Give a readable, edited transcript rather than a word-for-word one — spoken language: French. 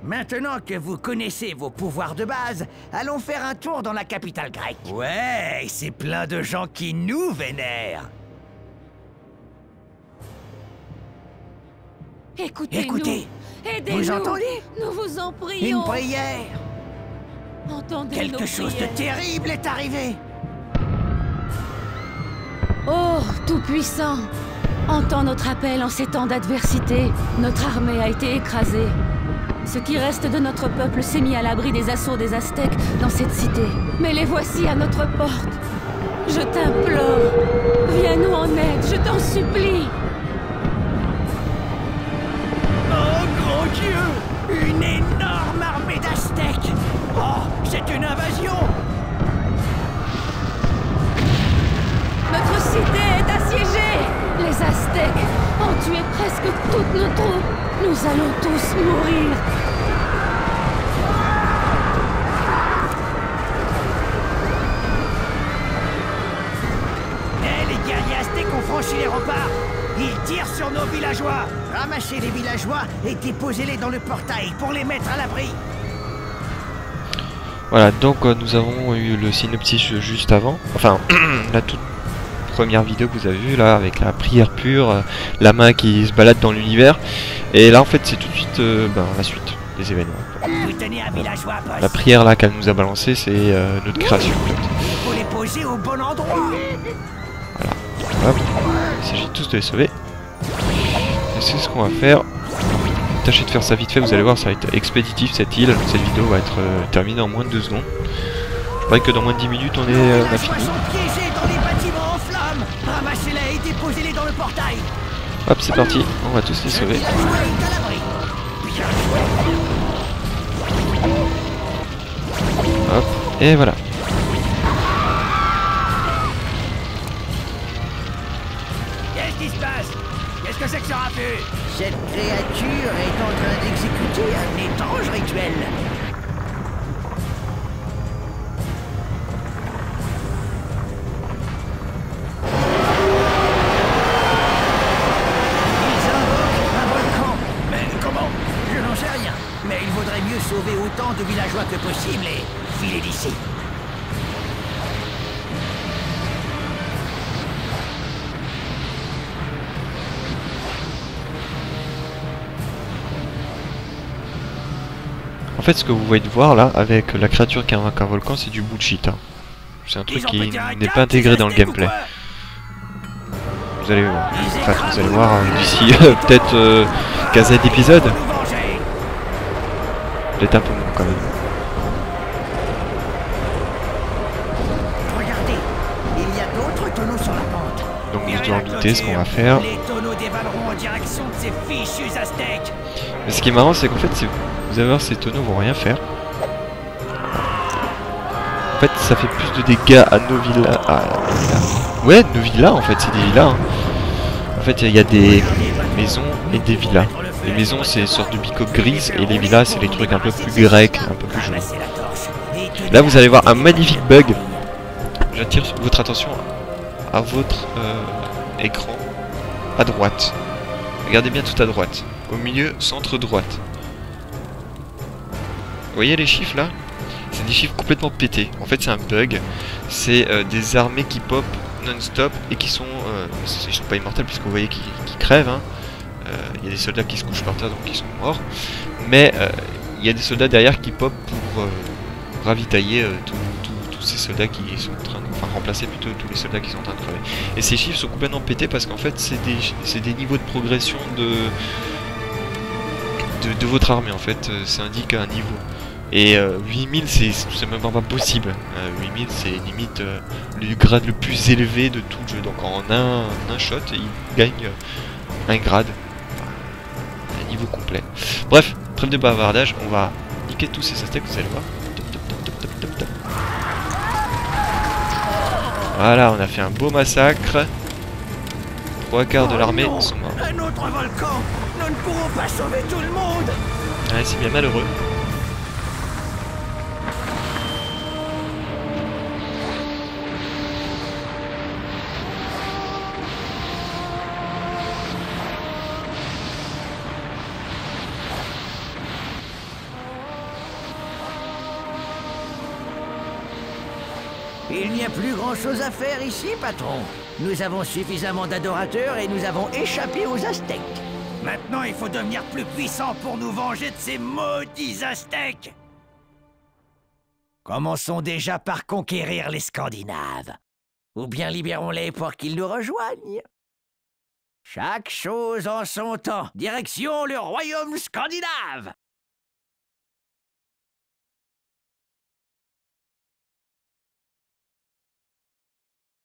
Maintenant que vous connaissez vos pouvoirs de base, allons faire un tour dans la capitale grecque. Ouais, c'est plein de gens qui nous vénèrent. Écoutez-nous. Écoutez, Aidez-nous. vous entendez? Nous vous en prions. Une prière. Entendez Quelque nos chose de prières. terrible est arrivé. Oh, Tout-Puissant, entends notre appel en ces temps d'adversité. Notre armée a été écrasée. Ce qui reste de notre peuple s'est mis à l'abri des assauts des Aztèques dans cette cité. Mais les voici à notre porte. Je t'implore, viens-nous en aide, je t'en supplie. Oh, gros Dieu! Une énorme armée d'Aztèques! Oh, c'est une invasion! Notre cité est assiégée. Les Aztèques ont tué presque toutes nos troupes. Nous allons tous mourir. Les guerriers aztèques ont franchi les remparts. Ils tirent sur nos villageois. Ramassez les villageois et déposez-les dans le portail pour les mettre à l'abri. Voilà, donc nous avons eu le synopsis juste avant. Enfin, la toute première vidéo que vous avez vue là, avec la prière pure, la main qui se balade dans l'univers. Et là, en fait, c'est tout de suite la suite des événements. Vous tenez un villageois à poste. La prière là qu'elle nous a balancé, c'est notre création. Il faut les poser au bon endroit. Hop. Il s'agit tous de les sauver. Et c'est ce qu'on va faire. Tâchez de faire ça vite fait, vous allez voir, ça va être expéditif cette île. Cette vidéo va être terminée en moins de 2 secondes. Je crois que dans moins de 10 minutes on a fini. Sont piégés dans les bâtiments en flammes. Ramassez-les et déposez-les dans le portail. Hop, c'est parti, on va tous les sauver. Le villageois est à l'abri. Bien joué. Hop, et voilà. Qu'est-ce qui se passe? Qu'est-ce que c'est que ce raffut? Cette créature est en train d'exécuter un étrange rituel. Ils invoquent un volcan. Mais comment? Je n'en sais rien. Mais il vaudrait mieux sauver autant de villageois que possible et filer d'ici. En fait, ce que vous voyez de voir là, avec la créature qui invoque un volcan, c'est du bullshit. Hein. C'est un truc qui n'est pas intégré dans le gameplay. Vous allez voir. Enfin, vous allez voir d'ici peut-être 15 d'épisodes. Peut-être un peu moins quand même. Regardez, il y a d'autres tonneaux sur la pente. Donc vous devez en douter ce qu'on va faire. Les tonneaux dévaleront en direction de ces fichus aztèques. Mais ce qui est marrant, c'est qu'en fait, vous allez voir, ces tonneaux vont rien faire. En fait, ça fait plus de dégâts à nos villas. Ouais, nos villas, en fait, c'est des villas. Hein. En fait, il y a des maisons et des villas. Les maisons, c'est une sorte de bicoque grise, et les villas, c'est les trucs un peu plus grecs, un peu plus jaunes. Là, vous allez voir un magnifique bug. J'attire votre attention à votre écran à droite. Regardez bien tout à droite. Au milieu, centre droite. Vous voyez les chiffres là? C'est des chiffres complètement pétés. En fait, c'est un bug. C'est des armées qui pop non-stop et qui sont... ils sont pas immortels puisque vous voyez qu'ils crèvent. Hein. Il y a des soldats qui se couchent par terre donc ils sont morts. Mais il y a des soldats derrière qui pop pour ravitailler tous ces soldats qui sont en train de... Enfin, remplacer plutôt tous les soldats qui sont en train de crever. Et ces chiffres sont complètement pétés parce qu'en fait, c'est des niveaux de progression de votre armée en fait. Ça indique un niveau. Et 8000 c'est même pas possible. 8000 c'est limite le grade le plus élevé de tout le jeu. Donc en un shot il gagne un grade. Un niveau complet. Bref, trêve de bavardage, on va niquer tous ces aztèques, vous allez voir. Top. Voilà, on a fait un beau massacre. 3/4 de l'armée sont morts. Un autre volcan. Nous ne pourrons pas sauver tout le monde. Ouais, c'est bien malheureux. Il n'y a plus grand-chose à faire ici, patron. Nous avons suffisamment d'adorateurs et nous avons échappé aux Aztèques. Maintenant, il faut devenir plus puissant pour nous venger de ces maudits Aztèques. Commençons déjà par conquérir les Scandinaves. Ou bien libérons-les pour qu'ils nous rejoignent. Chaque chose en son temps. Direction le royaume scandinave.